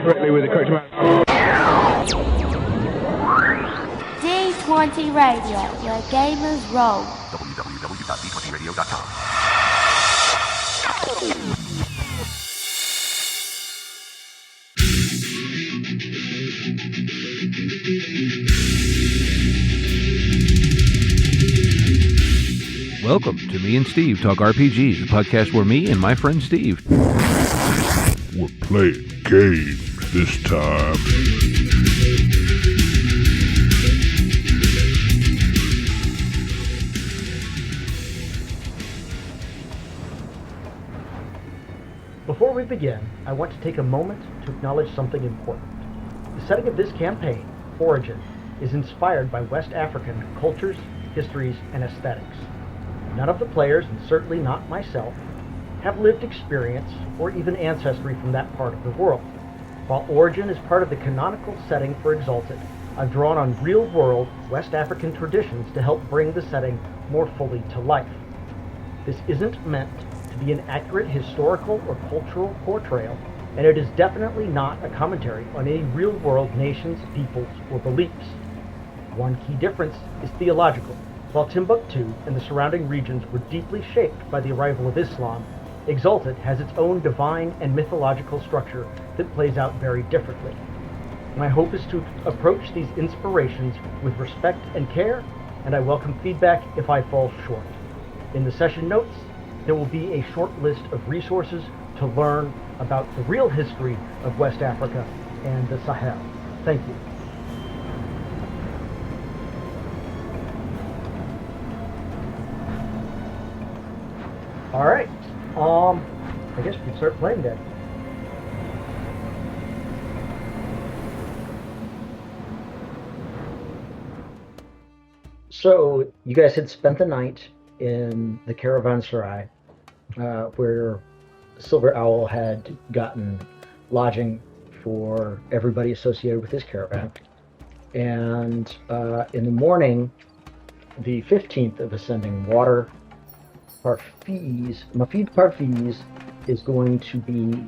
correctly with the correct amount. D20 Radio, where gamers roll. www.d20radio.com. Welcome to Me and Steve Talk RPG, the podcast where me and my friend Steve... We're playing games this time. Before we begin, I want to take a moment to acknowledge something important. The setting of this campaign, Origin, is inspired by West African cultures, histories, and aesthetics. None of the players, and certainly not myself, have lived experience or even ancestry from that part of the world. While Origin is part of the canonical setting for Exalted, I've drawn on real-world West African traditions to help bring the setting more fully to life. This isn't meant to be an accurate historical or cultural portrayal, and it is definitely not a commentary on any real-world nations, peoples, or beliefs. One key difference is theological. While Timbuktu and the surrounding regions were deeply shaped by the arrival of Islam, Exalted has its own divine and mythological structure that plays out very differently. My hope is to approach these inspirations with respect and care, and I welcome feedback if I fall short. In the session notes, there will be a short list of resources to learn about the real history of West Africa and the Sahel. Thank you. All right, I guess we can start playing then. So, you guys had spent the night in the caravanserai, where Silver Owl had gotten lodging for everybody associated with his caravan. And in the morning, the 15th of Ascending Water, Mofid Parviz is going to be,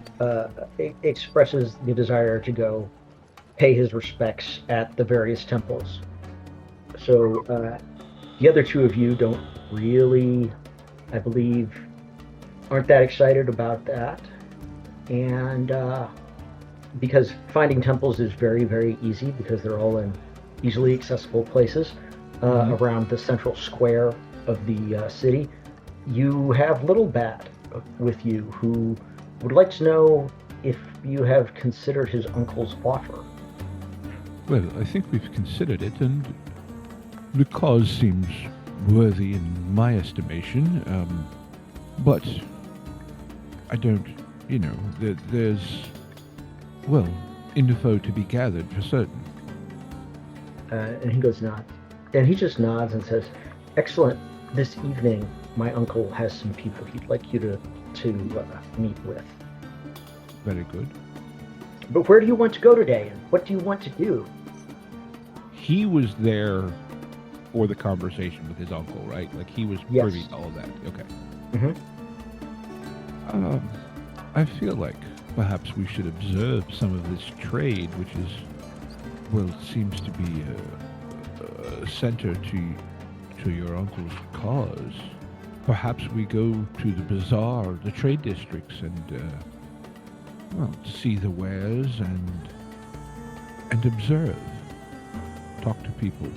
expresses the desire to go pay his respects at the various temples. So the other two of you don't really, I believe, aren't that excited about that. And because finding temples is very, very easy because they're all in easily accessible places around the central square of the city. You have Little Bat with you, who would like to know if you have considered his uncle's offer. Well, I think we've considered it, and the cause seems worthy in my estimation, but I don't, there's, info to be gathered for certain. And he goes, nods. And he just nods and says, excellent. This evening, my uncle has some people he'd like you to meet with. Very good. But where do you want to go today, and what do you want to do? He was there for the conversation with his uncle, right? Like, he was privy to all of that. Okay. Mm-hmm. I feel like perhaps we should observe some of this trade, which is, seems to be a center to your uncle's cause. Perhaps we go to the bazaar, the trade districts, and see the wares and observe, talk to people.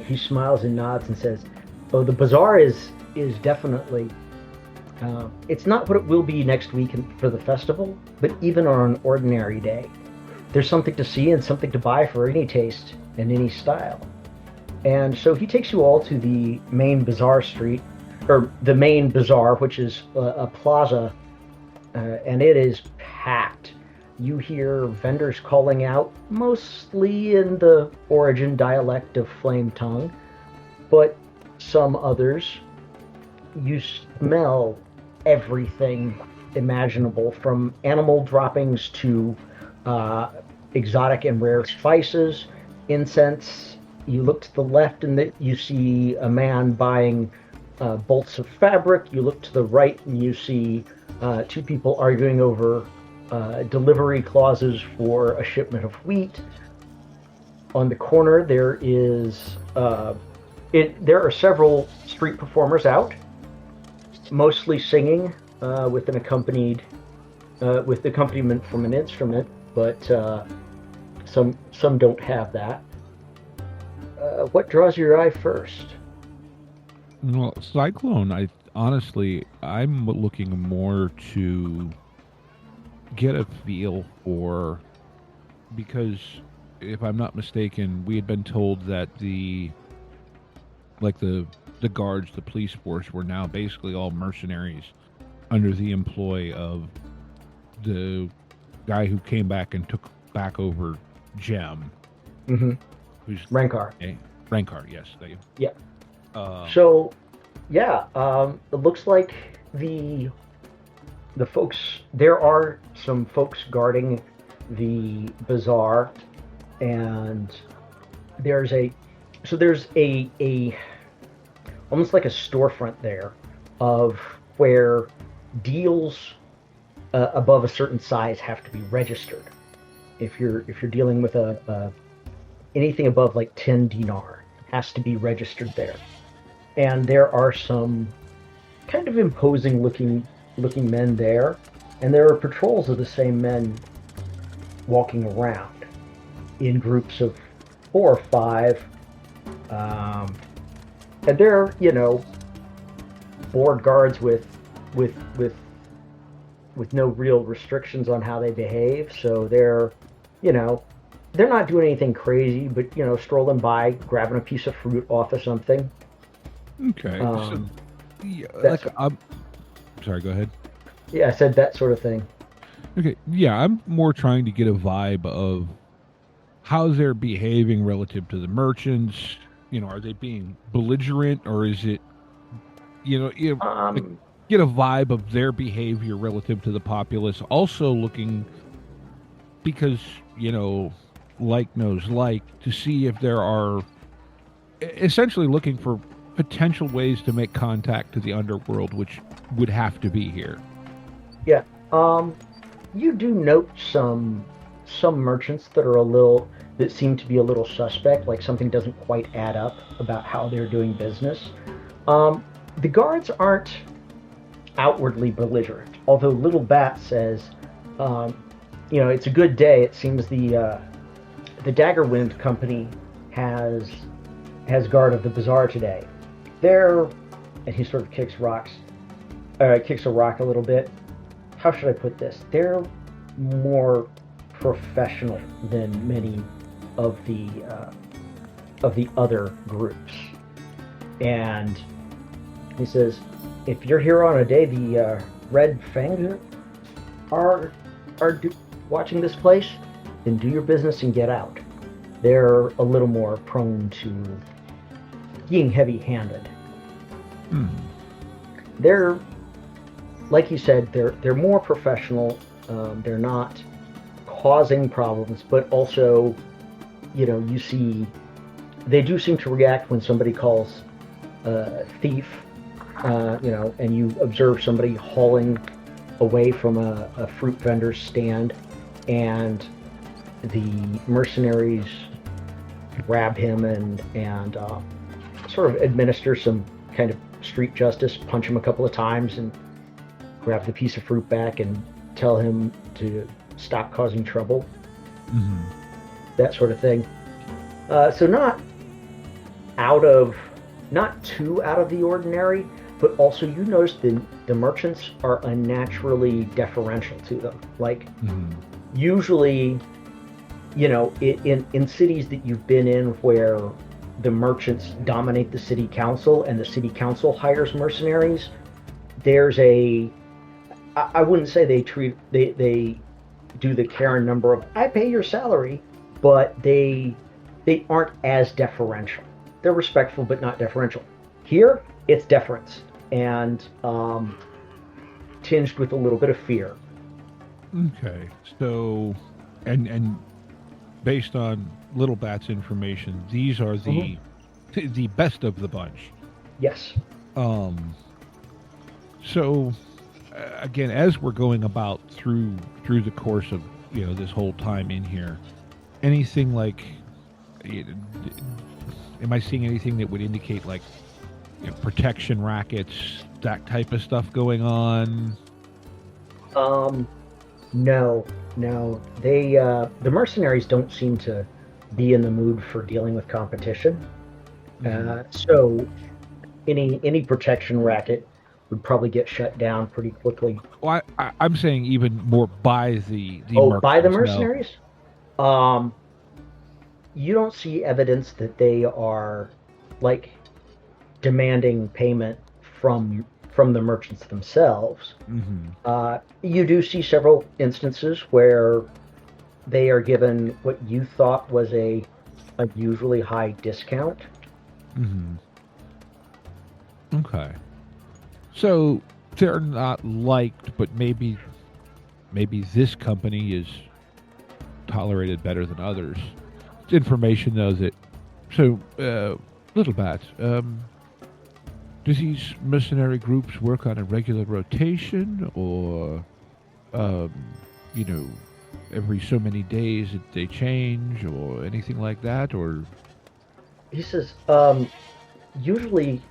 He smiles and nods and says, "Oh, the bazaar is definitely. It's not what it will be next week for the festival, but even on an ordinary day, there's something to see and something to buy for any taste and any style." And so he takes you all to the main bazaar street, or the main bazaar, which is a plaza, and it is packed. You hear vendors calling out, mostly in the Origin dialect of Flame Tongue, but some others. You smell everything imaginable, from animal droppings to exotic and rare spices, incense. You look to the left and you see a man buying bolts of fabric. You look to the right and you see two people arguing over delivery clauses for a shipment of wheat. On the corner, there is there are several street performers out, mostly singing with accompaniment from an instrument, but some don't have that. What draws your eye first? Well, Cyclone, I'm looking more to get a feel for, because if I'm not mistaken, we had been told that the guards, the police force, were now basically all mercenaries under the employ of the guy who came back and took back over Gem. Mm-hmm. Who's Rankar. Rankar, yes. Thank you. Yeah. It looks like the folks. There are some folks guarding the bazaar, and there's a almost like a storefront there of where deals above a certain size have to be registered. If you're dealing with anything above like 10 dinar has to be registered there. And there are some kind of imposing looking men there, and there are patrols of the same men walking around in groups of 4 or 5. And they're, board guards with no real restrictions on how they behave. So they're not doing anything crazy, but strolling by, grabbing a piece of fruit off of something. Okay. Sorry, go ahead. Yeah, I said that sort of thing. Okay. Yeah, I'm more trying to get a vibe of how they're behaving relative to the merchants. Are they being belligerent, or is it, get a vibe of their behavior relative to the populace. Also looking, because, like knows like, to see if there are, essentially looking for potential ways to make contact to the underworld, which would have to be here. Yeah. You do note some merchants that seem to be a little suspect, like something doesn't quite add up about how they're doing business. The guards aren't outwardly belligerent, although Little Bat says, it's a good day. It seems the Daggerwind Company has guard of the bazaar today. And he sort of kicks a rock a little bit. How should I put this? They're more professional than many of the other groups. And he says, if you're here on a day the Red Fang are watching this place, then do your business and get out. They're a little more prone to being heavy-handed. They're, like you said, they're more professional. They're not causing problems, but also, you see, they do seem to react when somebody calls thief, and you observe somebody hauling away from a fruit vendor's stand, and the mercenaries grab him and sort of administer some kind of street justice, punch him a couple of times, and grab the piece of fruit back and tell him to stop causing trouble. Mm-hmm. That sort of thing. So not too out of the ordinary, but also you notice the merchants are unnaturally deferential to them. Like, usually, in cities that you've been in where the merchants dominate the city council and the city council hires mercenaries, there's I wouldn't say they do the Karen number of, I pay your salary, but they aren't as deferential. They're respectful, but not deferential. Here, it's deference, and tinged with a little bit of fear. Okay, so, and based on Little Bat's information, these are the best of the bunch. Yes. So, again, as we're going about through the course of this whole time in here, anything like, am I seeing anything that would indicate like protection rackets, that type of stuff going on? No. They the mercenaries don't seem to be in the mood for dealing with competition. So any protection racket would probably get shut down pretty quickly. Well, I'm saying even more by the by the mercenaries. mercenaries. You don't see evidence that they are like demanding payment from the merchants themselves. You do see several instances where they are given what you thought was a unusually high discount. Okay. So they're not liked, but maybe this company is tolerated better than others. It's information though that. So, Little Bat, do these mercenary groups work on a regular rotation, or every so many days they change, or anything like that, or? He says, usually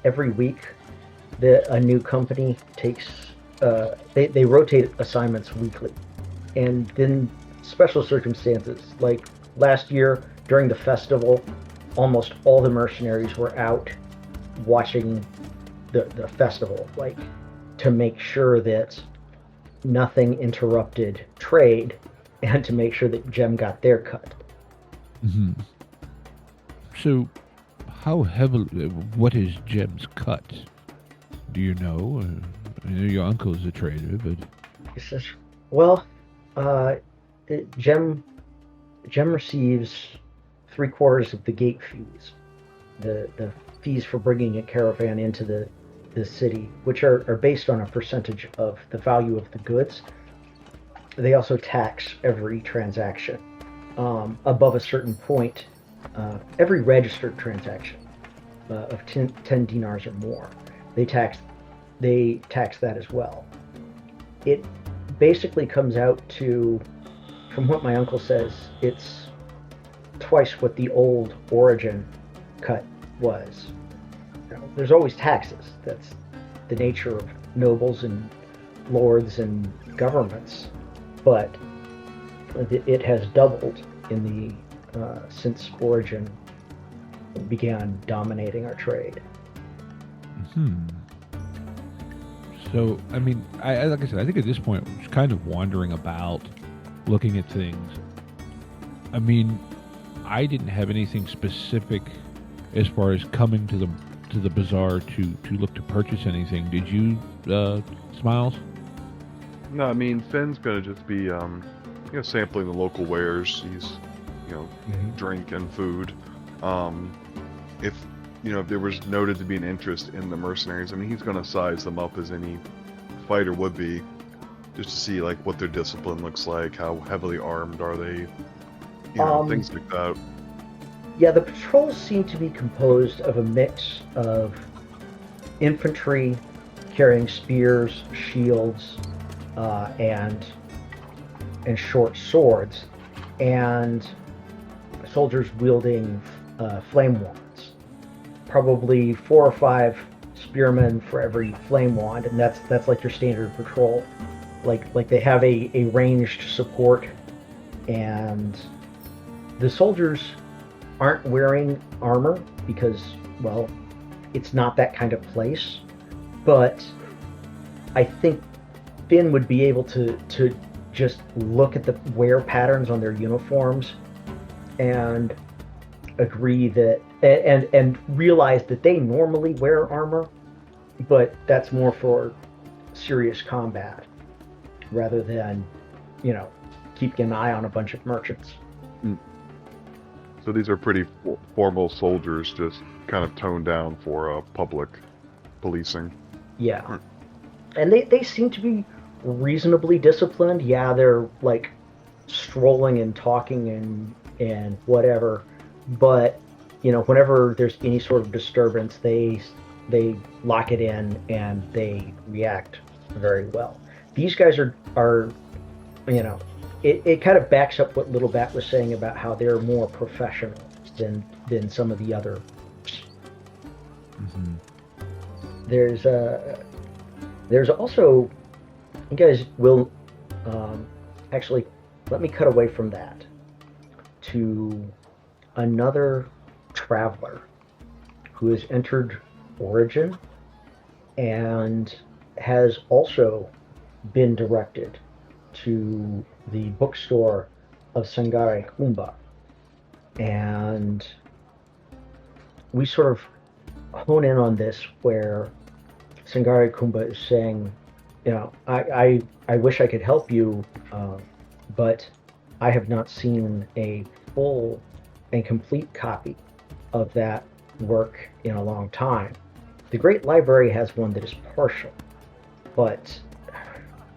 every week a new company takes, they rotate assignments weekly. And then special circumstances, like last year during the festival, almost all the mercenaries were out watching the festival, like to make sure that nothing interrupted trade and to make sure that Gem got their cut. So how heavily, what is Gem's cut? Do you know? I know your uncle is a trader, but... He says, well, Gem receives 3/4 of the gate fees, the fees for bringing a caravan into the city, which are based on a percentage of the value of the goods. They also tax every transaction above a certain point. Every registered transaction of 10 dinars or more, they tax that as well. It basically comes out to, from what my uncle says, it's twice what the old origin cut was. There's always taxes. That's the nature of nobles and lords and governments, but it has doubled in the since origin began dominating our trade. So, I mean, I like I said, I think at this point we're just kind of wandering about, looking at things. I mean, I didn't have anything specific as far as coming to the bazaar to look to purchase anything. Did you, Smiles? No, I mean, Finn's going to just be, sampling the local wares. He's, drink and food. If there was noted to be an interest in the mercenaries, I mean, he's going to size them up as any fighter would be, just to see, like, what their discipline looks like, how heavily armed are they, things like that. Yeah, the patrols seem to be composed of a mix of infantry carrying spears, shields, and short swords, and soldiers wielding flame wands. Probably 4 or 5 spearmen for every flame wand, and that's like your standard patrol. Like they have a ranged support, and the soldiers aren't wearing armor because, well, it's not that kind of place. But I think Finn would be able to just look at the wear patterns on their uniforms and agree that and realize that they normally wear armor, but that's more for serious combat rather than, keeping an eye on a bunch of merchants. So these are pretty formal soldiers, just kind of toned down for public policing. Yeah. And they seem to be reasonably disciplined. Yeah, they're like strolling and talking and whatever, but whenever there's any sort of disturbance, they they lock it in and they react very well. These guys are you know, it kind of backs up what Little Bat was saying about how they're more professional than some of the other. Mm-hmm. There's also, you guys will actually, let me cut away from that to another traveler who has entered Origin and has also been directed to the bookstore of Sangare Kumba. And we sort of hone in on this where Sangare Kumba is saying, you know, I wish I could help you, but I have not seen a full and complete copy of that work in a long time. The Great Library has one that is partial, but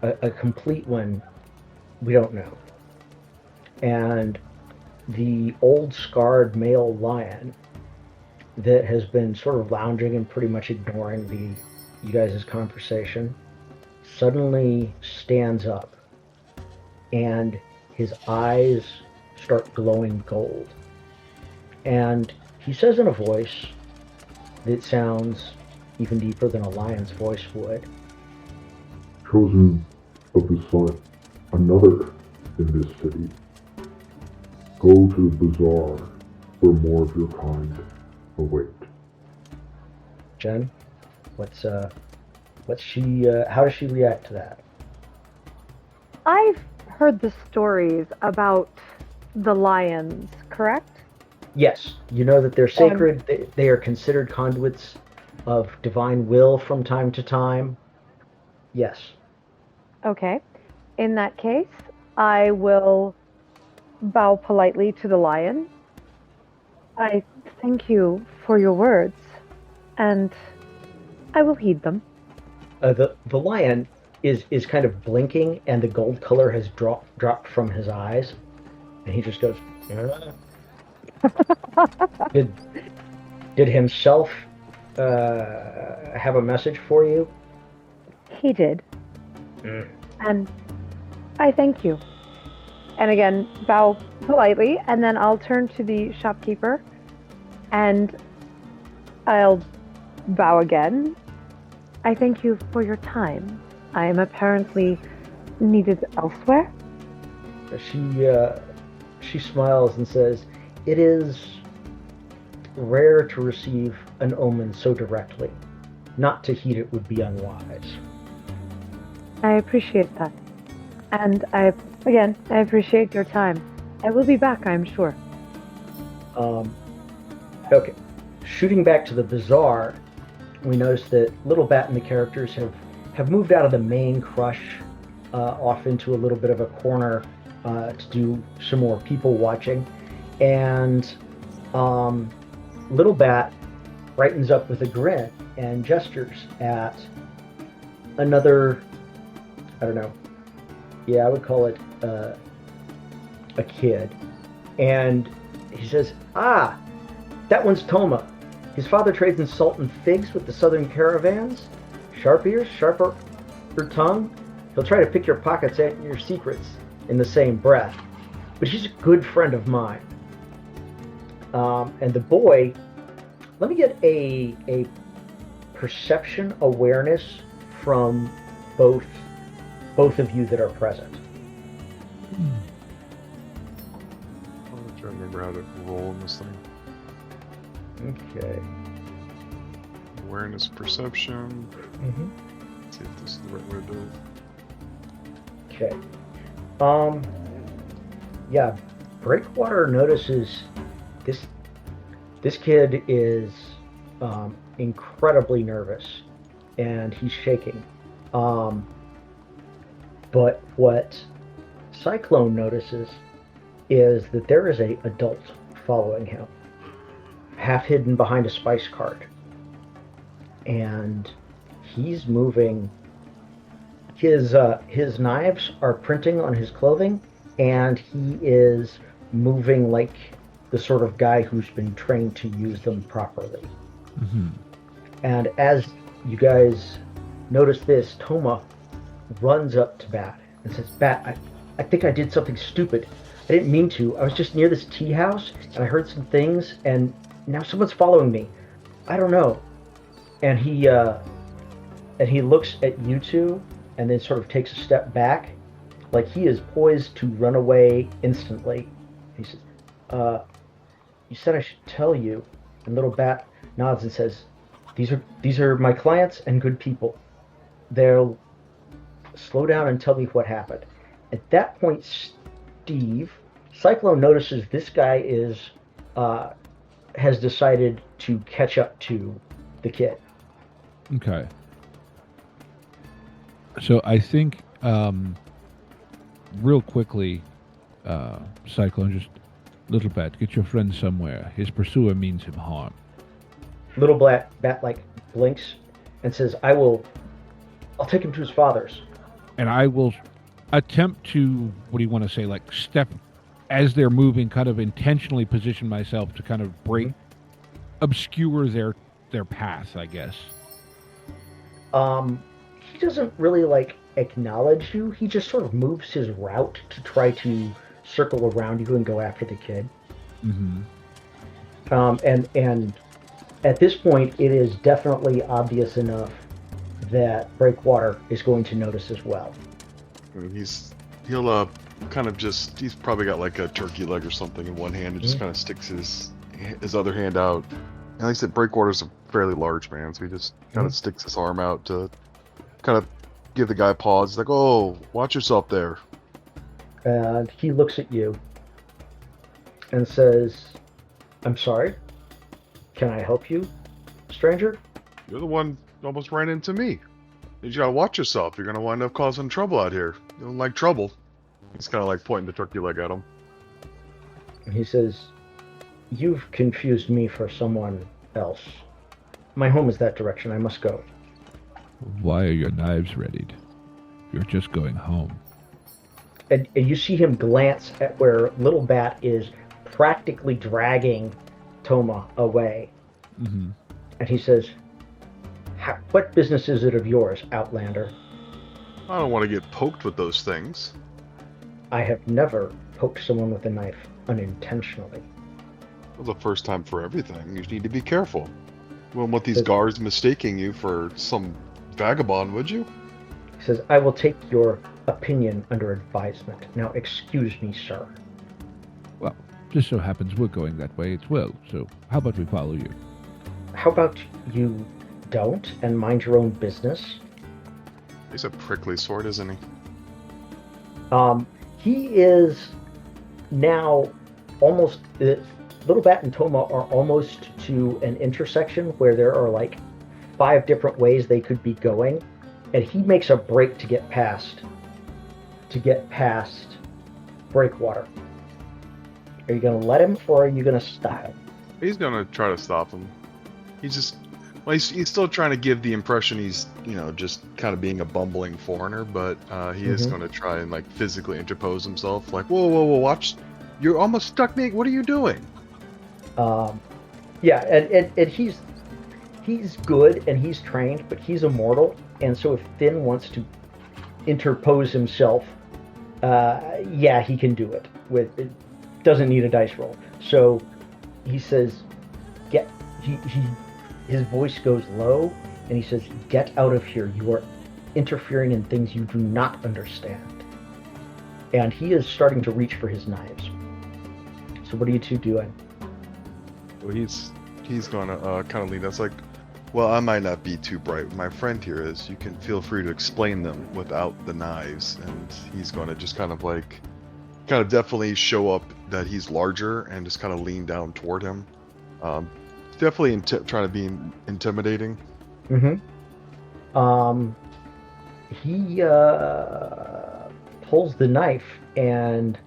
a complete one, we don't know. And the old scarred male lion that has been sort of lounging and pretty much ignoring you guys' conversation suddenly stands up and his eyes start glowing gold. And he says in a voice that sounds even deeper than a lion's voice would, "Chosen of the sun, another in this city. Go to the bazaar where more of your kind await." Jen, how does she react to that? I've heard the stories about the lions, correct? Yes, you know that they're sacred. They are considered conduits of divine will from time to time. Yes. Okay. In that case, I will bow politely to the lion. I thank you for your words, and I will heed them. The lion is kind of blinking, and the gold color has dropped from his eyes, and he just goes. Did himself have a message for you? He did. And I thank you. And again, bow politely, and then I'll turn to the shopkeeper and I'll bow again. I thank you for your time. I am apparently needed elsewhere. She smiles and says, "It is rare to receive an omen so directly. Not to heed it would be unwise." I appreciate that. And I appreciate your time. I will be back, I'm sure. Okay. Shooting back to the bazaar, we notice that Little Bat and the characters have moved out of the main crush off into a little bit of a corner to do some more people watching. And Little Bat brightens up with a grin and gestures at another, I don't know, yeah, I would call it a kid. And he says, "Ah, that one's Toma. His father trades in salt and figs with the southern caravans. Sharp ears, sharper tongue. He'll try to pick your pockets and your secrets in the same breath. But he's a good friend of mine." And the boy, let me get a perception awareness from both of you that are present. I'm trying to remember how to roll in this thing. Okay. Awareness, perception. Mm-hmm. Let's see if this is the right way to do it. Okay. Yeah, Breakwater notices this kid is incredibly nervous and he's shaking. But what Cyclone notices is that there is an adult following him, half hidden behind a spice cart. And he's moving. His knives are printing on his clothing, and he is moving like the sort of guy who's been trained to use them properly. Mm-hmm. And as you guys notice this, Toma runs up to Bat and says, Bat, I think I did something stupid. I didn't mean to. I was just near this tea house, and I heard some things, and now someone's following me. I don't know. And he looks at you two, and then sort of takes a step back, like he is poised to run away instantly. He says, you said I should tell you. And little Bat nods and says, these are my clients and good people. They'll slow down and tell me what happened. At that point, Steve, Cyclone notices this guy has decided to catch up to the kid. Okay. So I think, real quickly, Cyclone, just little Bat, get your friend somewhere. His pursuer means him harm. Little Bat like blinks and says, I'll take him to his father's. And I will attempt to, what do you want to say, like step as they're moving, kind of intentionally position myself to kind of obscure their path, I guess. He doesn't really like acknowledge you. He just sort of moves his route to try to circle around you and go after the kid. Mm-hmm. And at this point, it is definitely obvious enough that Breakwater is going to notice as well. I mean, he'll kind of just, he's probably got like a turkey leg or something in one hand and just kind of sticks his other hand out. And like I said, Breakwater's a fairly large man, so he just kind of sticks his arm out to kind of give the guy a pause. He's like, oh, watch yourself there. And he looks at you and says, I'm sorry. Can I help you, stranger? You're the one who almost ran into me. You gotta watch yourself. You're gonna wind up causing trouble out here. You don't like trouble. He's kind of like pointing the turkey leg at him. And he says, you've confused me for someone else. My home is that direction. I must go. Why are your knives readied? You're just going home. And you see him glance at where Little Bat is practically dragging Toma away. Mm-hmm. And he says, what business is it of yours, Outlander? I don't want to get poked with those things. I have never poked someone with a knife unintentionally. Well, the first time for everything. You need to be careful. You wouldn't want these guards mistaking you for some vagabond, would you? He says, I will take your opinion under advisement. Now excuse me, sir. Well, just so happens we're going that way as well, so how about we follow you? How about you don't and mind your own business? He's a prickly sword, isn't he? He is now almost... Little Bat and Toma are almost to an intersection where there are like 5 different ways they could be going, and he makes a break to get past Breakwater. Are you going to let him, or are you going to stop him? He's gonna try to stop him. He's still trying to give the impression he's, just kind of being a bumbling foreigner, but he is going to try and like physically interpose himself. Like, whoa, watch! You almost stuck me. What are you doing? Yeah, and he's good and he's trained, but he's immortal, and so if Finn wants to interpose himself, he can do it. It doesn't need a dice roll. So he says, his voice goes low, and he says, get out of here. You are interfering in things you do not understand. And he is starting to reach for his knives. So what are you two doing? Well, he's gonna kind of lean. That's like, well, I might not be too bright. My friend here is. You can feel free to explain them without the knives, and he's gonna just kind of definitely show up that he's larger and just kind of lean down toward him. Definitely trying to be intimidating. Mm-hmm. He pulls the knife and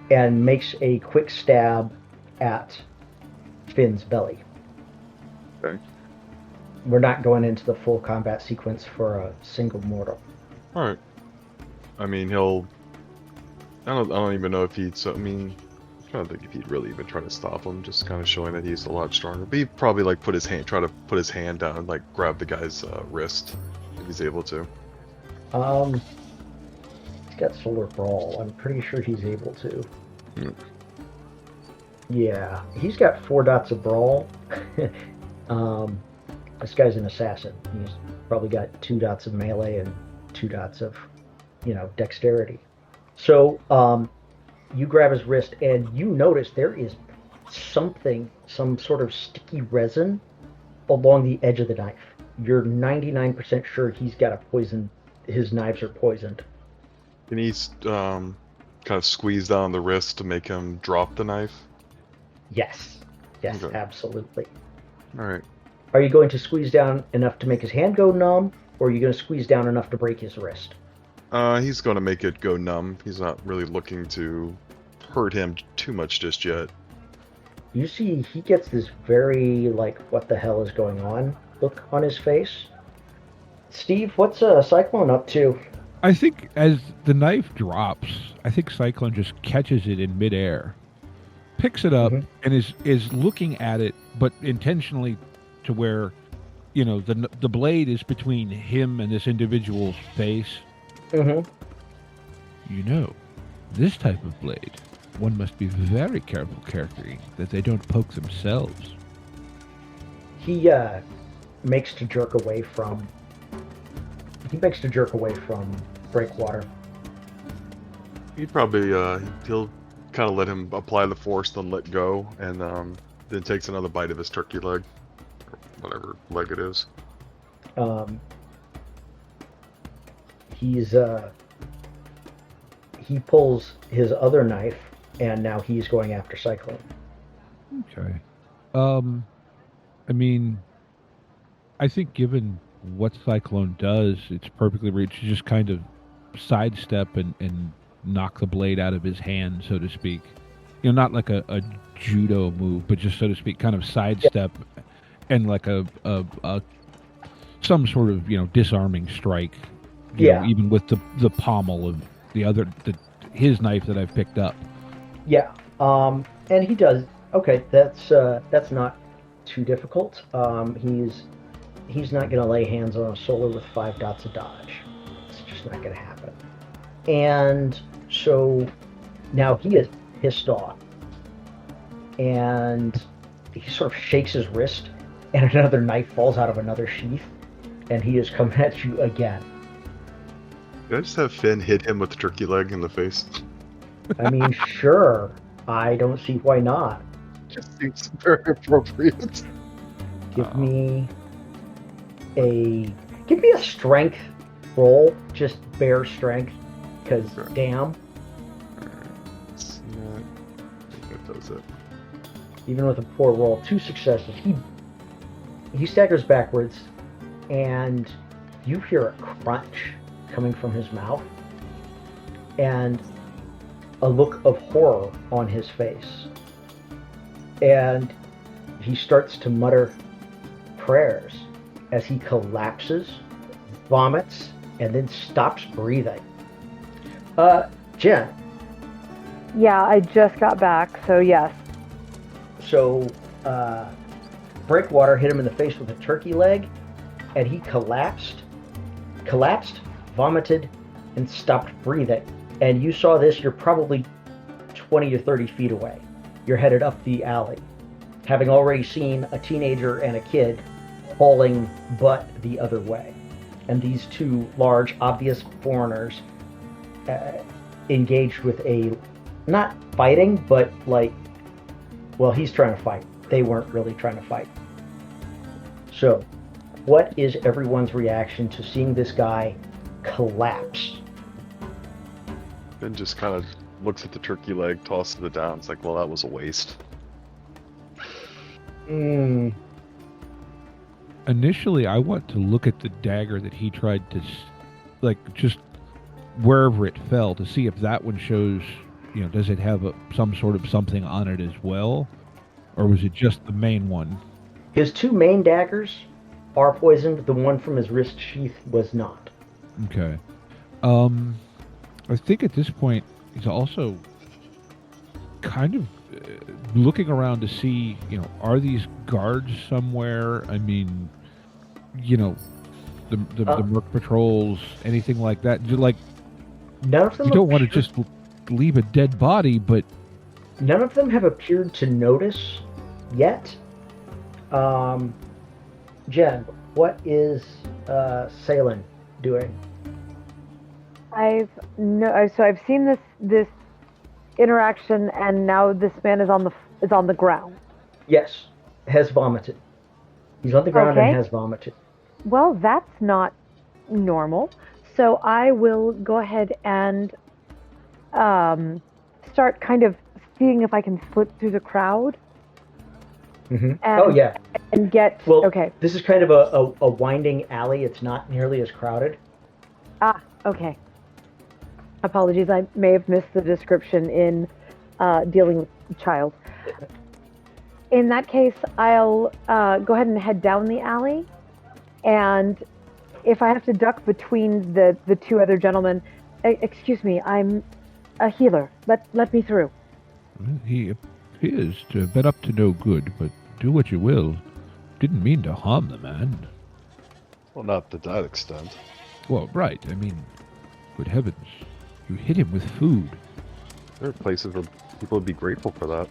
makes a quick stab at Finn's belly. Okay. We're not going into the full combat sequence for a single mortal. All right. I mean, I don't even know if trying to think if he'd really even try to stop him, just kind of showing that he's a lot stronger. But he'd probably like try to put his hand down and like grab the guy's wrist if he's able to. He's got Solar Brawl. I'm pretty sure he's able to. Yeah, he's got 4 dots of Brawl. This guy's an assassin. He's probably got 2 dots of melee and 2 dots of, dexterity. So, you grab his wrist and you notice there is some sort of sticky resin along the edge of the knife. You're 99% sure he's got a poison. His knives are poisoned. Can he kind of squeeze down the wrist to make him drop the knife? Yes, Okay. Absolutely. All right. Are you going to squeeze down enough to make his hand go numb, or are you going to squeeze down enough to break his wrist? He's going to make it go numb. He's not really looking to hurt him too much just yet. You see, he gets this very, what the hell is going on look on his face. Steve, what's Cyclone up to? I think as the knife drops, I think Cyclone just catches it in midair, picks it up, and is looking at it, but intentionally to where, the blade is between him and this individual's face. This type of blade, one must be very careful carrying that they don't poke themselves. He makes to jerk away from Breakwater. He'd probably he'll kind of let him apply the force, then let go, and then takes another bite of his turkey leg, or whatever leg it is. He pulls his other knife, and now he's going after Cyclone. Okay. I think given what Cyclone does, it's perfectly right to just kind of sidestep and knock the blade out of his hand, so to speak. Not like a judo move, but just, so to speak, kind of sidestep and like some sort of, disarming strike. Even with the pommel of his knife that I've picked up. Yeah. And he does. Okay, that's not too difficult. He's not going to lay hands on a solar with 5 dots of dodge. It's just not going to happen. And so now he is pissed off. And he sort of shakes his wrist, and another knife falls out of another sheath, and he is coming at you again. Did I just have Finn hit him with the turkey leg in the face? I mean, sure. I don't see why not. Just seems very appropriate. Give me a strength roll, just bare strength, because damn. It's not, I think that does it. Even with a poor roll, 2 successes. He staggers backwards, and you hear a crunch coming from his mouth, and a look of horror on his face. And he starts to mutter prayers as he collapses, vomits, and then stops breathing. Jen. Yeah, I just got back, so yes. So, Breakwater hit him in the face with a turkey leg, and he collapsed, vomited, and stopped breathing. And you saw this, you're probably 20 or 30 feet away. You're headed up the alley, having already seen a teenager and a kid hauling butt the other way. And these 2 large, obvious foreigners engaged with not fighting, but he's trying to fight. They weren't really trying to fight. So, what is everyone's reaction to seeing this guy collapse? Finn just kind of looks at the turkey leg, tosses it down. It's like, well, that was a waste. Initially, I want to look at the dagger that he tried to, just wherever it fell, to see if that one shows, does it have some sort of something on it as well? Or was it just the main one? His 2 main daggers are poisoned. The one from his wrist sheath was not. Okay. I think at this point, he's also kind of looking around to see, are these guards somewhere? I mean, the Merc patrols, anything like that. None of them. You don't want to just leave a dead body, but none of them have appeared to notice yet. Jen, what is Saelen doing? I've seen this interaction, and now this man is on the ground. Yes, has vomited. He's on the ground and has vomited. Well, that's not normal. So I will go ahead and start kind of seeing if I can slip through the crowd. Mm-hmm. And get... Well, okay. This is kind of a winding alley. It's not nearly as crowded. Ah, okay. Apologies, I may have missed the description in dealing with the child. In that case, I'll go ahead and head down the alley, and if I have to duck between the two other gentlemen, excuse me, I'm a healer. Let me through. He appears to have been up to no good, but do what you will. Didn't mean to harm the man. Well, not to that extent. Well, right. I mean, good heavens. You hit him with food. There are places where people would be grateful for that.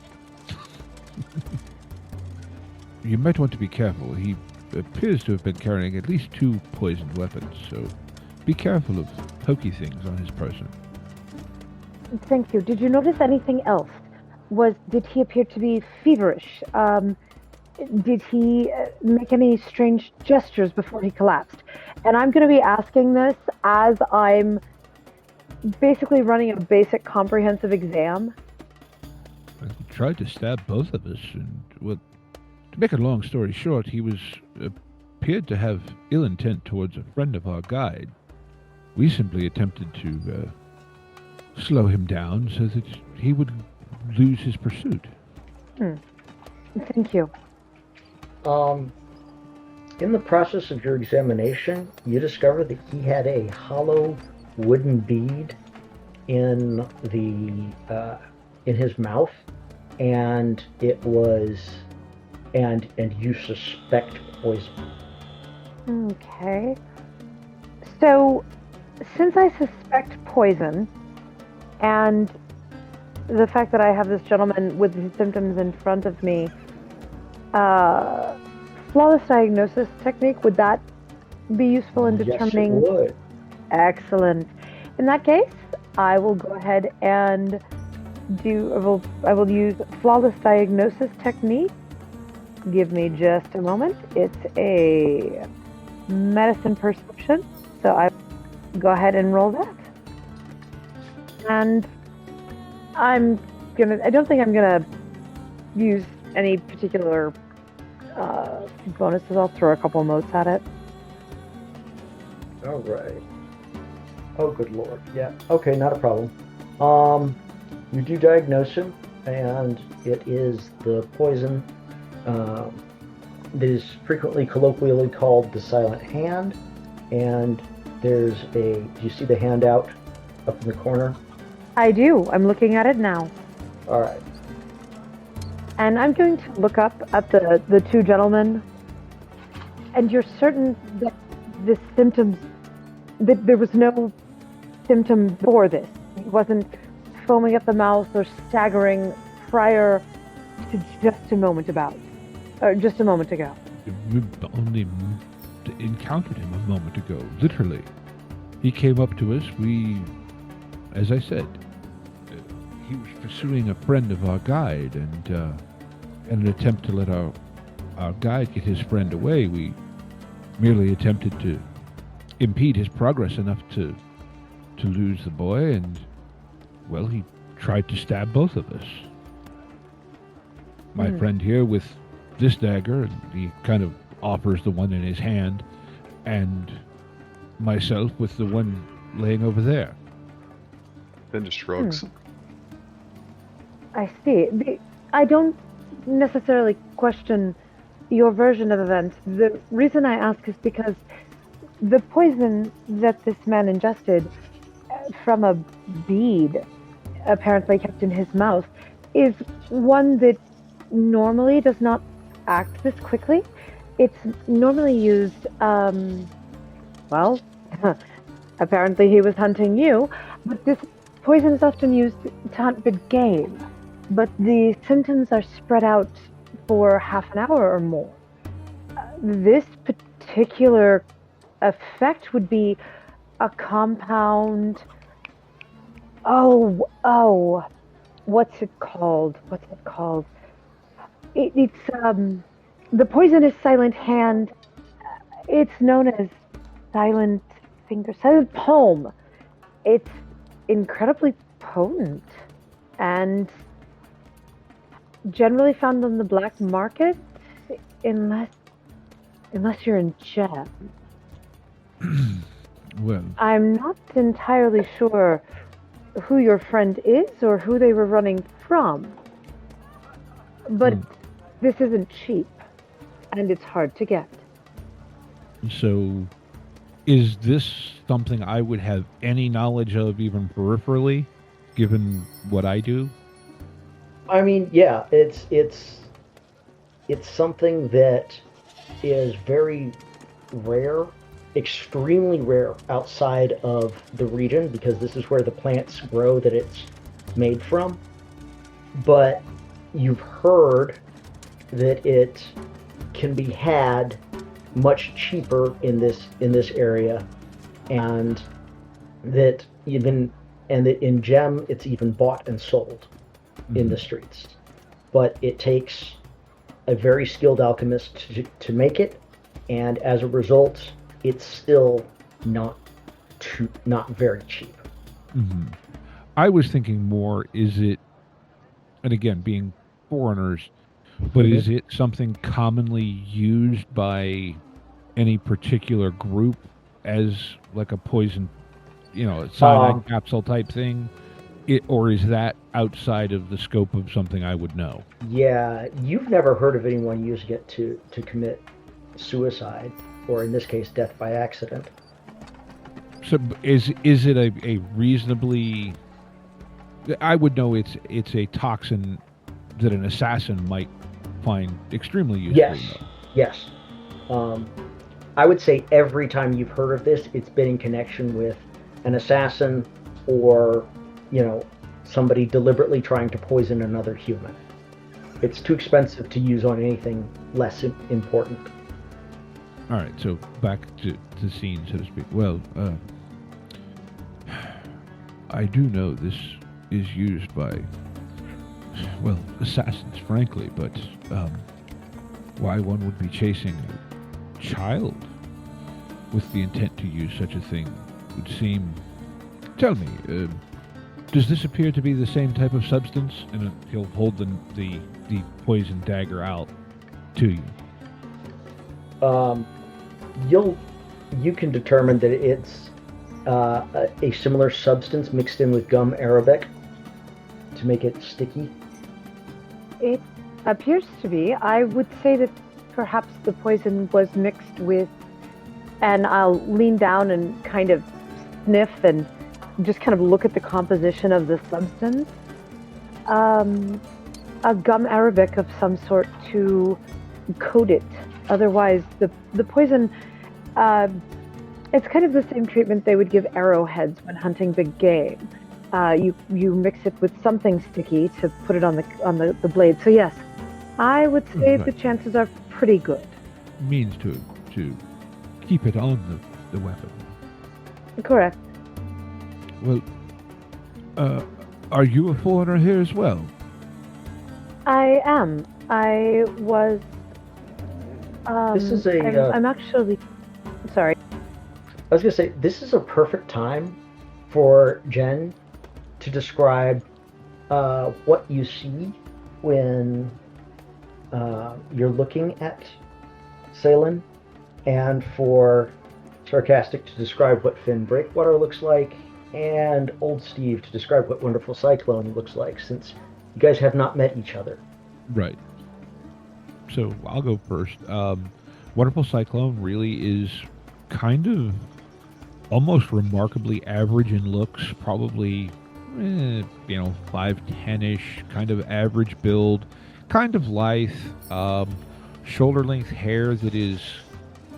You might want to be careful. He appears to have been carrying at least 2 poisoned weapons, so be careful of pokey things on his person. Thank you. Did you notice anything else? Did he appear to be feverish? Did he make any strange gestures before he collapsed? And I'm going to be asking this as I'm basically running a basic comprehensive exam. He tried to stab both of us, and, well, to make a long story short, he appeared to have ill intent towards a friend of our guide. We simply attempted to slow him down so that he would lose his pursuit. Thank you. In the process of your examination, you discover that he had a hollow wooden bead in his mouth, and you suspect poison. Okay. So, since I suspect poison, and the fact that I have this gentleman with his symptoms in front of me, flawless diagnosis technique, would that be useful in determining? Yes, it would. Excellent. In that case, I will go ahead and I will use flawless diagnosis technique. Give me just a moment. It's a medicine perception, so I go ahead and roll that. And I don't think I'm gonna use any particular bonuses. I'll throw a couple notes at it. All right. Oh, good lord. Yeah. Okay, not a problem. You do diagnose him, and it is the poison that is frequently colloquially called the silent hand. And do you see the handout up in the corner? I do. I'm looking at it now. All right. And I'm going to look up at the two gentlemen. And you're certain that the symptoms, that there was no symptom for this? He wasn't foaming at the mouth or staggering prior to just a moment ago. We only encountered him a moment ago, literally. He came up to us. As I said, he was pursuing a friend of our guide, and in an attempt to let our guide get his friend away, we merely attempted to impede his progress enough to lose the boy, and, well, he tried to stab both of us. My friend here with this dagger, and he kind of offers the one in his hand, and myself with the one laying over there. Then just shrugs. I see. I don't necessarily question your version of events. The reason I ask is because the poison that this man ingested from a bead apparently kept in his mouth is one that normally does not act this quickly. It's normally used, well, apparently he was hunting you, but this poison is often used to hunt big game. But the symptoms are spread out for half an hour or more. This particular effect would be a compound. Oh, what's it called? It's the poison is silent hand. It's known as silent finger, silent palm. It's incredibly potent and generally found on the black market, unless you're in gem. Well, I'm not entirely sure who your friend is or who they were running from, but this isn't cheap, and it's hard to get. so is this something I would have any knowledge of, even peripherally, given what I do? I mean, yeah, it's something that is very rare, extremely rare outside of the region, because this is where the plants grow that it's made from. But you've heard that it can be had much cheaper in this area, and that in Gem it's even bought and sold in the streets. But it takes a very skilled alchemist to make it, and as a result, it's still not very cheap. Mm-hmm. I was thinking more, is it, and again, being foreigners, but is it something commonly used by any particular group as like a poison, cyanide capsule type thing? Or is that outside of the scope of something I would know? Yeah, you've never heard of anyone using it to commit suicide, or in this case, death by accident. So is it a reasonably... I would know it's a toxin that an assassin might find extremely useful. Yes. I would say every time you've heard of this, it's been in connection with an assassin or, somebody deliberately trying to poison another human. It's too expensive to use on anything less important. All right, so back to the scene, so to speak. Well, I do know this is used by, assassins, frankly, but why one would be chasing a child with the intent to use such a thing would seem... Tell me, does this appear to be the same type of substance? And he'll hold the poison dagger out to you. You can determine that it's a similar substance mixed in with gum arabic to make it sticky. It appears to be. I would say that perhaps the poison was mixed with, and I'll lean down and kind of sniff and just kind of look at the composition of the substance. A gum arabic of some sort to coat it. Otherwise, the poison, it's kind of the same treatment they would give arrowheads when hunting big game. You mix it with something sticky to put it on the blade. So yes, I would say the chances are pretty good. Means to keep it on the weapon. Correct. Well, are you a foreigner here as well? I am. I was. This is a. I'm actually. Sorry. I was gonna say, this is a perfect time for Jen to describe what you see when you're looking at Saelen, and for Sarcastic to describe what Breakwater looks like, and Old Steve to describe what Wonderful Cyclone looks like, since you guys have not met each other. Right. So I'll go first. Wonderful Cyclone really is kind of almost remarkably average in looks, probably 5'10"-ish, kind of average build, kind of lithe, shoulder length hair that is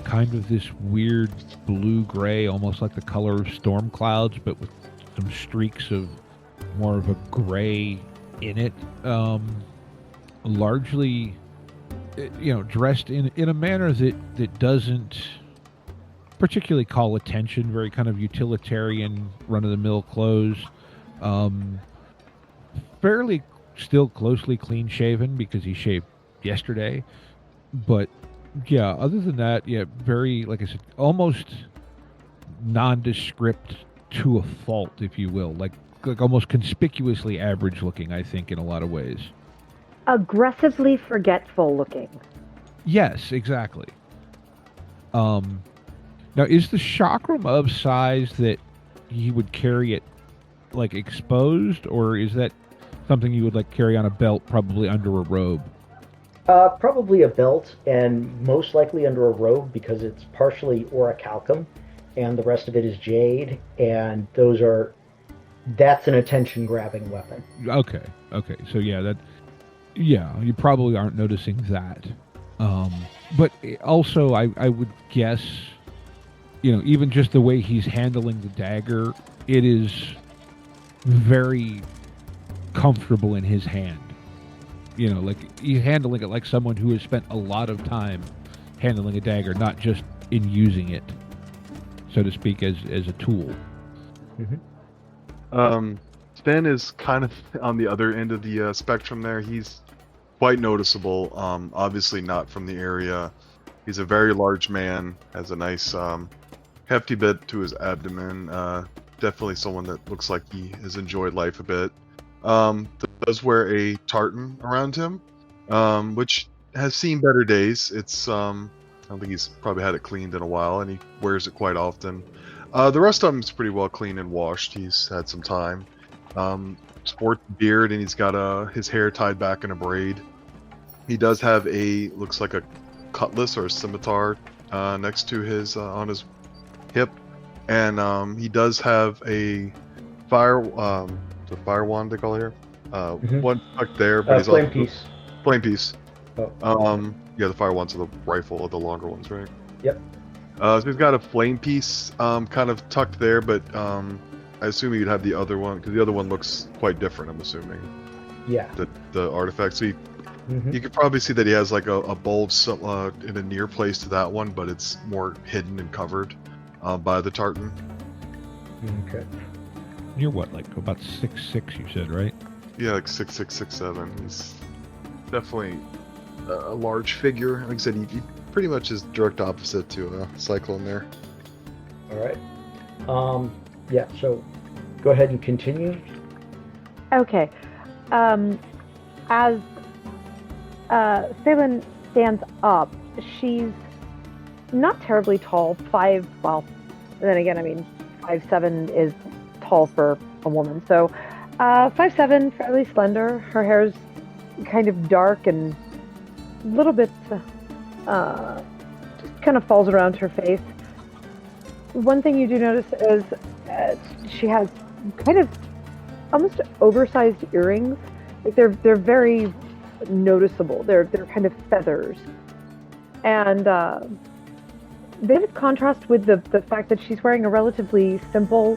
kind of this weird blue-gray, almost like the color of storm clouds, but with some streaks of more of a gray in it. Largely, dressed in a manner that doesn't particularly call attention, very kind of utilitarian, run-of-the-mill clothes. Fairly still closely clean-shaven because he shaved yesterday. But, yeah, other than that, yeah, very, like I said, almost nondescript to a fault, if you will. Like almost conspicuously average-looking, I think, in a lot of ways. Aggressively forgetful looking. Yes, exactly. Now, is the chakram of size that he would carry it, like, exposed, or is that something you would, like, carry on a belt, probably under a robe? Probably a belt, and most likely under a robe, because it's partially orichalcum, and the rest of it is jade, and that's an attention-grabbing weapon. Okay, so yeah, you probably aren't noticing that. But also, I would guess, even just the way he's handling the dagger, it is very comfortable in his hand. Like he's handling it like someone who has spent a lot of time handling a dagger, not just in using it, so to speak, as a tool. Mm-hmm. Sven is kind of on the other end of the spectrum there. He's quite noticeable. Obviously not from the area. He's a very large man, has a nice hefty bit to his abdomen. Definitely someone that looks like he has enjoyed life a bit. Does wear a tartan around him, which has seen better days. It's I don't think he's probably had it cleaned in a while, and he wears it quite often. The rest of him is pretty well cleaned and washed. He's had some time. Sports beard, and he's got his hair tied back in a braid. He does have looks like a cutlass or a scimitar next to his on his hip, and he does have a fire wand, they call it here. One tucked there, but he's flame also piece. Flame piece. Oh. Yeah, the fire wands are the rifle, the longer ones, right? Yep. So he's got a flame piece, kind of tucked there, but I assume you'd have the other one because the other one looks quite different. I'm assuming. Yeah. The artifact. So you could probably see that he has like a bulge in a near place to that one, but it's more hidden and covered by the tartan. Okay. You're what, like about 6'6", you said, right? Yeah, like 6'6", 6'7". He's definitely a large figure. Like I said, he pretty much is direct opposite to Cyclone there. All right. Yeah, so go ahead and continue. Okay. As Saelen stands up, she's not terribly tall. Then again, I mean, 5'7" is tall for a woman. So 5'7", fairly slender. Her hair's kind of dark and a little bit just kind of falls around her face. One thing you do notice is she has kind of almost oversized earrings. Like they're very noticeable. They're kind of feathers, and they have contrast with the fact that she's wearing a relatively simple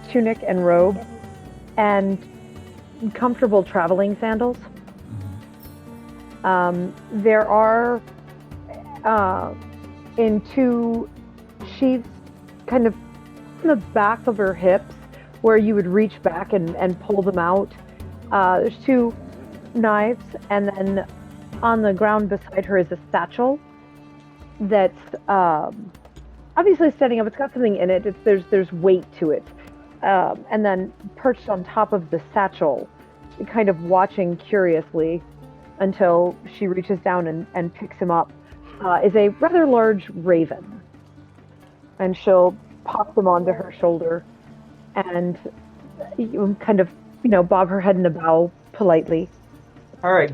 tunic and robe and comfortable traveling sandals. There are in two sheaths kind of in the back of her hips where you would reach back and pull them out. There's two knives, and then on the ground beside her is a satchel that's obviously standing up. It's got something in it. There's weight to it. And then perched on top of the satchel, kind of watching curiously until she reaches down and picks him up, is a rather large raven. And she'll pop them onto her shoulder and kind of, bob her head in a bow politely. All right.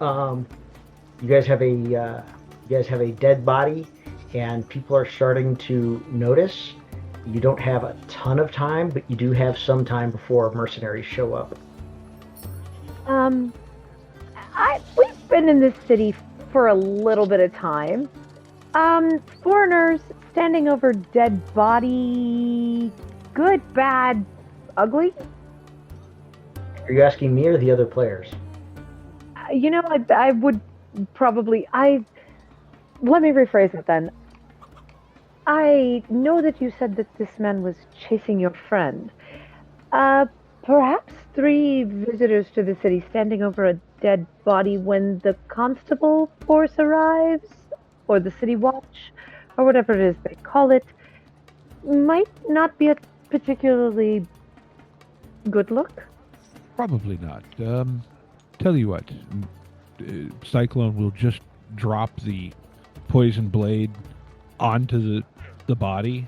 You guys have a dead body, and people are starting to notice. You don't have a ton of time, but you do have some time before mercenaries show up. We've been in this city for a little bit of time. Foreigners standing over dead body, good, bad, ugly? Are you asking me or the other players? I would probably, let me rephrase it then. I know that you said that this man was chasing your friend. Perhaps 3 visitors to the city standing over a dead body when the constable force arrives, or the city watch, or whatever it is they call it, might not be a particularly good look. Probably not. Tell you what, Cyclone will just drop the poison blade onto the body,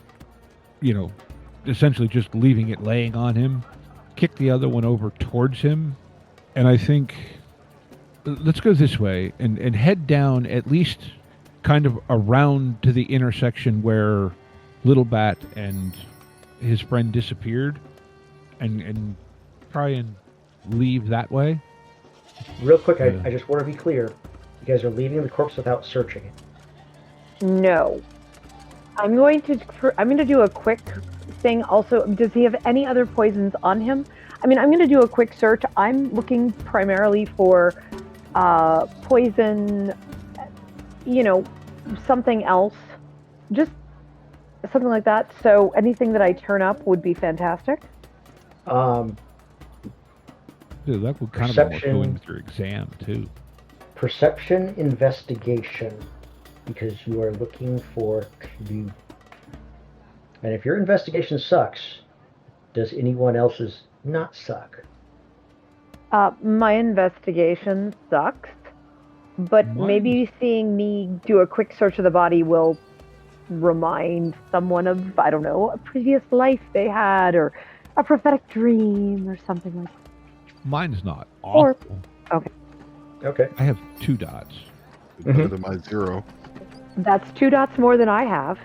essentially just leaving it laying on him, kick the other one over towards him, and I think, let's go this way, and head down at least kind of around to the intersection where Little Bat and his friend disappeared, and try and leave that way. Real quick, I just want to be clear. You guys are leaving the corpse without searching it. No. I'm going to do a quick thing also. Does he have any other poisons on him? I'm going to do a quick search. I'm looking primarily for poison, something else. Just something like that. So anything that I turn up would be fantastic. Dude, that would kind of be going with your exam, too. Perception investigation, because you are looking for clue. And if your investigation sucks, does anyone else's not suck? My investigation sucks, but maybe seeing me do a quick search of the body will remind someone of, I don't know, a previous life they had, or a prophetic dream, or something like that. Mine's not awful. Okay. I have 2 dots. Better than my 0. That's 2 dots more than I have.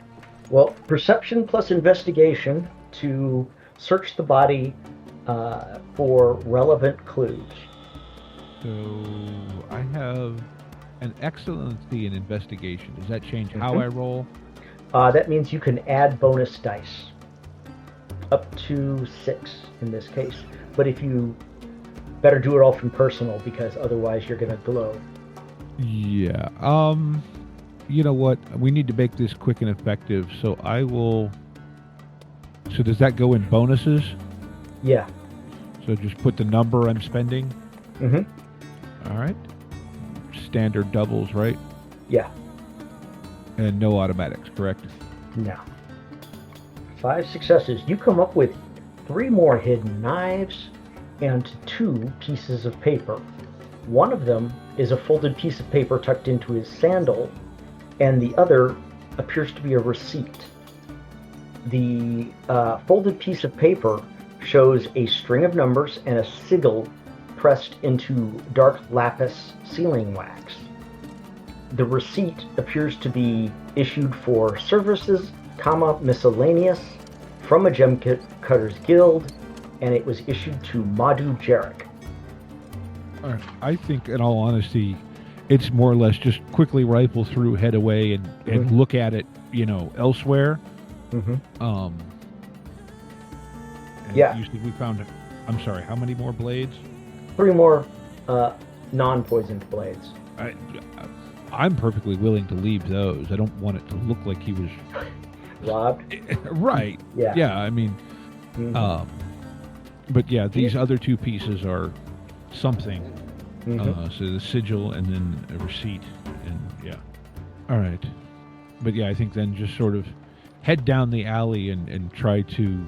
Well, perception plus investigation to search the body for relevant clues. So I have an excellency in investigation. Does that change how I roll? That means you can add bonus dice. Up to 6 in this case. But if you better do it all from personal, because otherwise you're going to glow. Yeah. You know what? We need to make this quick and effective, so I will... So does that go in bonuses? Yeah. So just put the number I'm spending? Mm-hmm. All right. Standard doubles, right? Yeah. And no automatics, correct? No. 5 successes. You come up with 3 more hidden knives and 2 pieces of paper. One of them is a folded piece of paper tucked into his sandal, and the other appears to be a receipt. The folded piece of paper shows a string of numbers and a sigil pressed into dark lapis sealing wax. The receipt appears to be issued for services, miscellaneous, from a gem cutters guild, and it was issued to Madhu Jarek. All right. I think, in all honesty, it's more or less just quickly rifle through, head away, and look at it, elsewhere. Mm-hmm. Yeah. Usually we found, I'm sorry, how many more blades? 3 more non-poisoned blades. I'm perfectly willing to leave those. I don't want it to look like he was robbed. Right. Yeah. Yeah. I mean, but yeah, these other 2 pieces are something. So the sigil and then a receipt, and yeah. All right. But yeah, I think then just sort of head down the alley and try to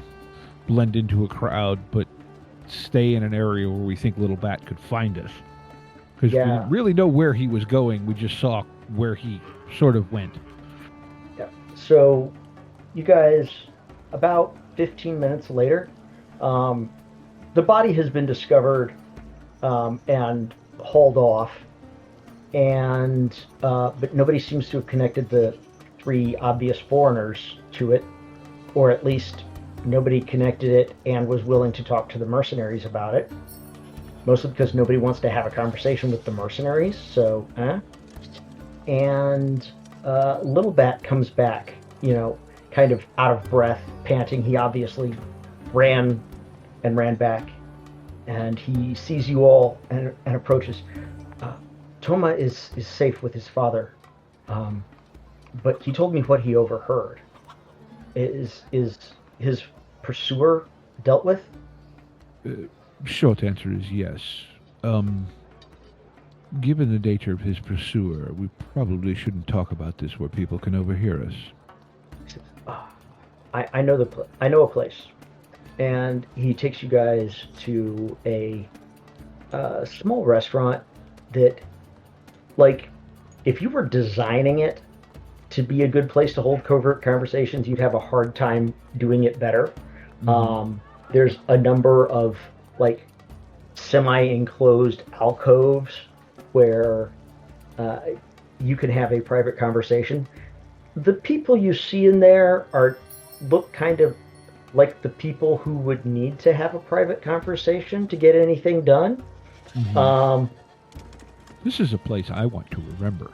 blend into a crowd, but stay in an area where we think Little Bat could find us. Because we didn't really know where he was going. We just saw where he sort of went. Yeah. So you guys, about 15 minutes later, the body has been discovered and hauled off, and but nobody seems to have connected the 3 obvious foreigners to it. or at least nobody connected it and was willing to talk to the mercenaries about it. Mostly because nobody wants to have a conversation with the mercenaries, so, And Little Bat comes back, kind of out of breath, panting. He obviously ran back, and he sees you all and approaches. Toma is safe with his father, but he told me what he overheard. Is his pursuer dealt with? Short answer is yes. Given the nature of his pursuer, we probably shouldn't talk about this where people can overhear us. I know a place, and he takes you guys to a small restaurant that, like, if you were designing it to be a good place to hold covert conversations, you'd have a hard time doing it better. Mm-hmm. There's a number of, like, semi-enclosed alcoves where you can have a private conversation. The people you see in there look kind of like the people who would need to have a private conversation to get anything done. Mm-hmm. This is a place I want to remember.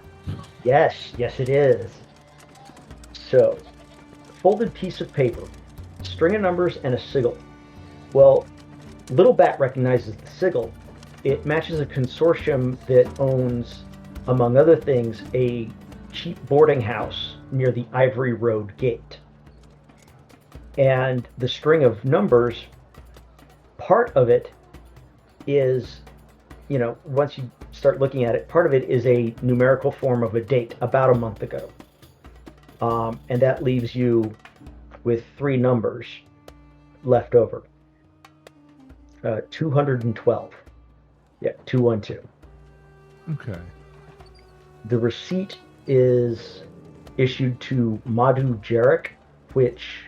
Yes, it is. So, folded piece of paper, string of numbers, and a sigil. Well, Little Bat recognizes the sigil. It matches a consortium that owns, among other things, a cheap boarding house near the Ivory Road gate. And the string of numbers, part of it is, once you start looking at it, part of it is a numerical form of a date about a month ago. And that leaves you with 3 numbers left over. 212. Yeah, 212. Okay. The receipt is issued to Madhu Jarek, which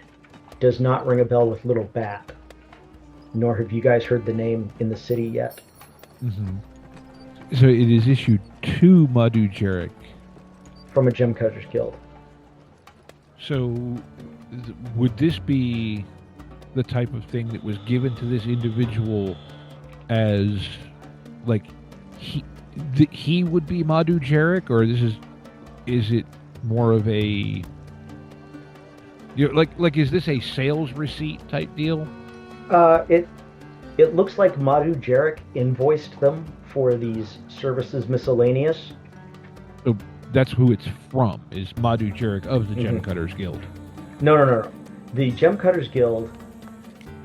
does not ring a bell with Little Bat. Nor have you guys heard the name in the city yet. Mm-hmm. So it is issued to Madhu Jarek. From a Gem Cutters Guild. So would this be the type of thing that was given to this individual as, like, he would be Madhu Jarek, or is it more of a, like is this a sales receipt type deal? It looks like Madhu Jarek invoiced them for these services miscellaneous. Oh, that's who it's from, is Madhu Jarek of the Gem Cutters Guild. No. The Gem Cutters Guild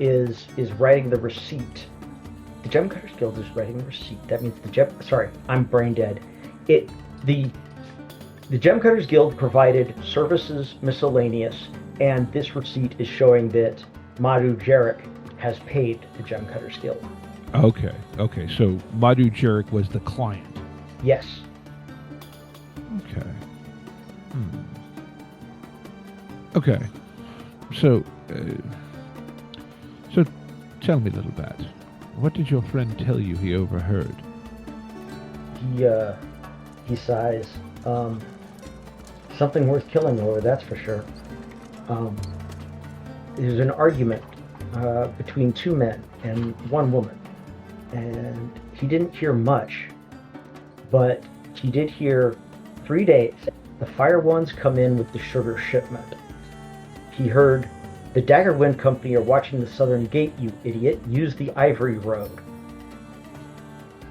is writing the receipt. The Gem Cutters Guild is writing the receipt. That means sorry, I'm brain dead. The Gem Cutters Guild provided services miscellaneous, and this receipt is showing that Madhu Jarek has paid the Gem Cutters Guild. Okay. So Madhu Jarek was the client. Yes. Okay. Okay. So tell me, Little Bat, what did your friend tell you he overheard? He sighs. Something worth killing over, that's for sure. There's an argument between 2 men and 1 woman, and he didn't hear much, but he did hear 3 days. The Fire Ones come in with the sugar shipment. He heard, "The Daggerwind Company are watching the Southern Gate, you idiot. Use the Ivory Road."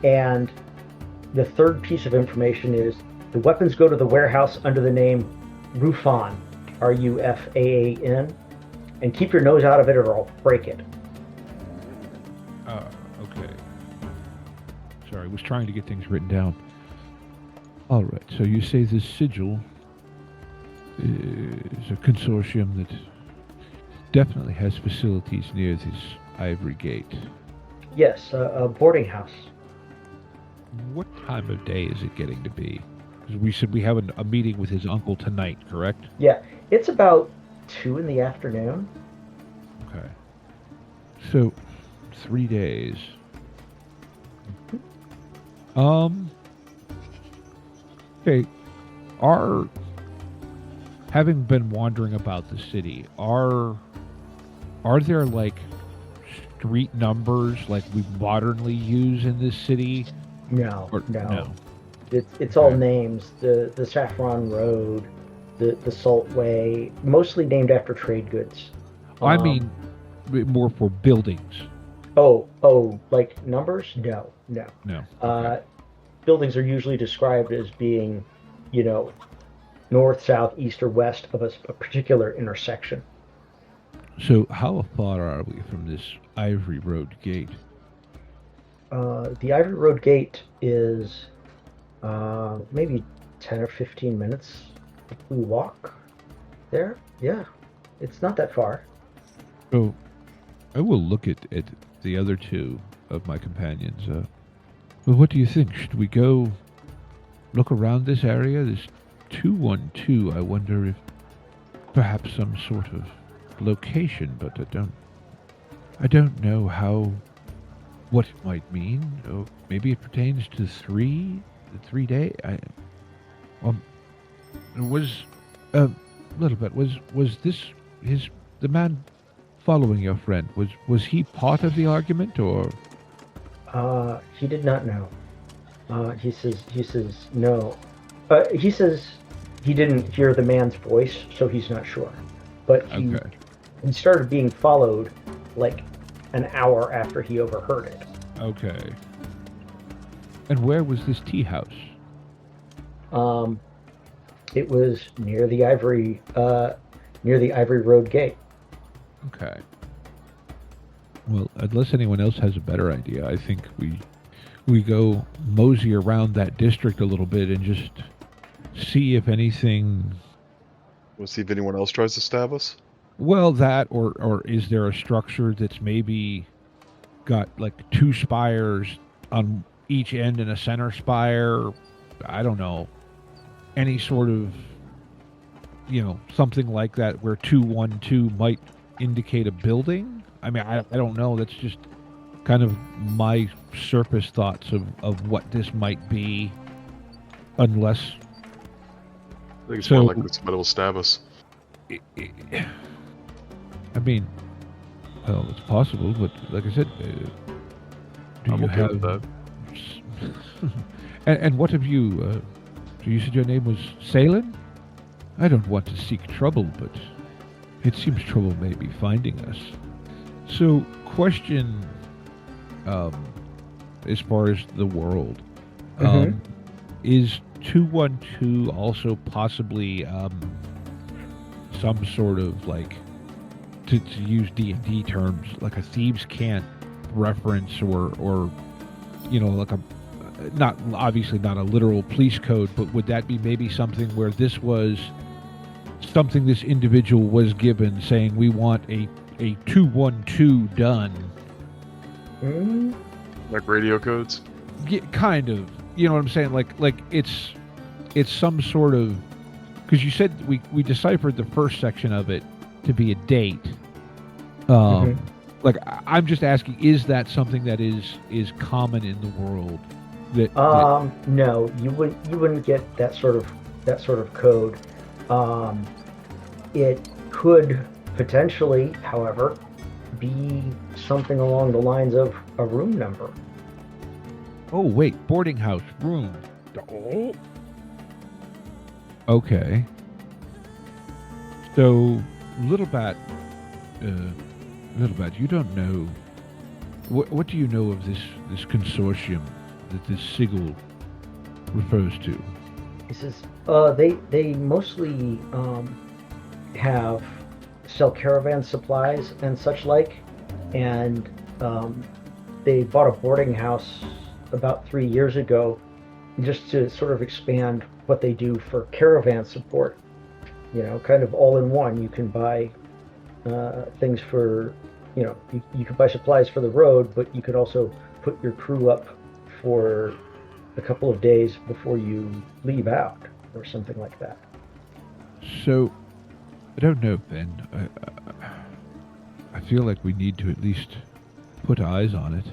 And the third piece of information is, the weapons go to the warehouse under the name Rufan, Rufaan, and keep your nose out of it or I'll break it. Okay. Sorry, I was trying to get things written down. All right, so you say this sigil is a consortium that definitely has facilities near this Ivory Gate. Yes, a boarding house. What time of day is it getting to be? Because we said we have a meeting with his uncle tonight, correct? Yeah, it's about 2 in the afternoon. Okay. So, 3 days. Okay. Having been wandering about the city, are are there like street numbers like we modernly use in this city? No, Or, no. It's all names. The Saffron Road, the Salt Way, mostly named after trade goods. I mean, more for buildings. Oh, like numbers? No. Okay. Buildings are usually described as being, north, south, east, or west of a particular intersection. So how far are we from this Ivory Road gate? The Ivory Road gate is maybe 10 or 15 minutes if we walk there. Yeah, it's not that far. So I will look at the other two of my companions. Well, what do you think? Should we go look around this area? This 212, I wonder if perhaps some sort of location, but I don't know what it might mean. Oh, maybe it pertains to the 3 day. Was a little bit. Was this the man following your friend? Was he part of the argument, or? He did not know. He says no. He says he didn't hear the man's voice, so he's not sure. But he started being followed like an hour after he overheard it. Okay. And where was this tea house? It was near the Ivory Road gate. Okay. Well, unless anyone else has a better idea, I think we go mosey around that district a little bit and just see if anything. We'll see if anyone else tries to stab us. Well, that or is there a structure that's maybe got like 2 spires on each end and a center spire? I don't know. Any sort of, something like that where 212 might indicate a building? I mean, I don't know. That's just kind of my surface thoughts of what this might be, unless. I think it's more likely somebody will stab us. I mean, well, it's possible, but like I said, do I'm you okay have with that. and what have you? So you said your name was Saelen? I don't want to seek trouble, but it seems trouble may be finding us. So, question, as far as the world, is 212 also possibly some sort of like, to use D&D terms, like a thieves' can't reference or like a, not obviously not a literal police code, but would that be maybe something where this was something this individual was given, saying we want a 212 done? Like radio codes? Yeah, kind of. You know what I'm saying? Like it's some sort of, because you said we deciphered the first section of it to be a date. Like I'm just asking, is that something that is common in the world? No, you wouldn't get that sort of code. It could potentially, however, be something along the lines of a room number. Oh wait, boarding house room. Okay. So, Little Bat, you don't know. What do you know of this consortium that this sigil refers to? He says, they mostly sell caravan supplies and such like, and they bought a boarding house about 3 years ago just to sort of expand what they do for caravan support. Kind of all in one. You can buy things for, you could buy supplies for the road, but you could also put your crew up for a couple of days before you leave out or something like that. So, I don't know, Ben. I feel like we need to at least put eyes on it.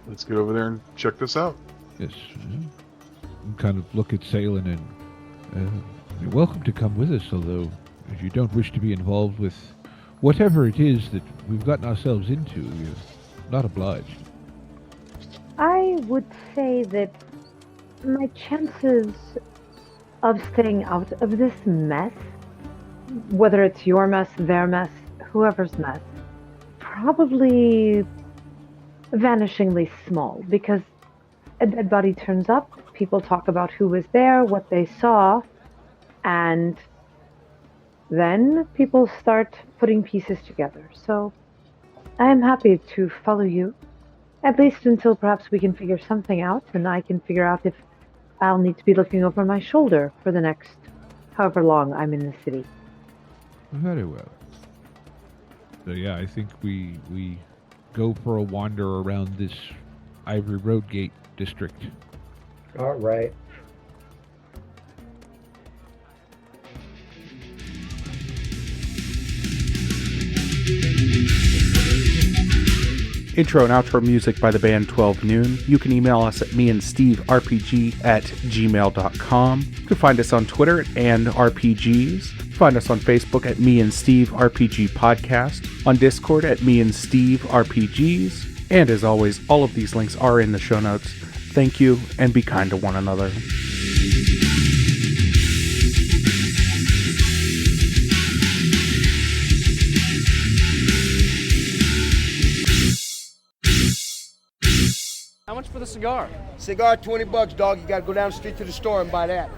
Let's get over there and check this out. Yes. And kind of look at Saelen and you're welcome to come with us, although if you don't wish to be involved with whatever it is that we've gotten ourselves into, we're not obliged. I would say that my chances of staying out of this mess, whether it's your mess, their mess, whoever's mess, probably vanishingly small, because a dead body turns up, people talk about who was there, what they saw, and then people start putting pieces together. So I am happy to follow you, at least until perhaps we can figure something out, and I can figure out if I'll need to be looking over my shoulder for the next however long I'm in the city. Very well. So yeah, I think we go for a wander around this Ivory Road Gate district. All right. Intro and outro music by the band 12 Noon. You can email us at meandsteverpg@gmail.com. You can find us on Twitter and RPGs. Find us on Facebook at Me and Steve RPG Podcast, on Discord at Me and Steve RPGs, and as always, all of these links are in the show notes. Thank you, and be kind to one another. How much for the cigar? Cigar, $20, dog. You gotta go down the street to the store and buy that.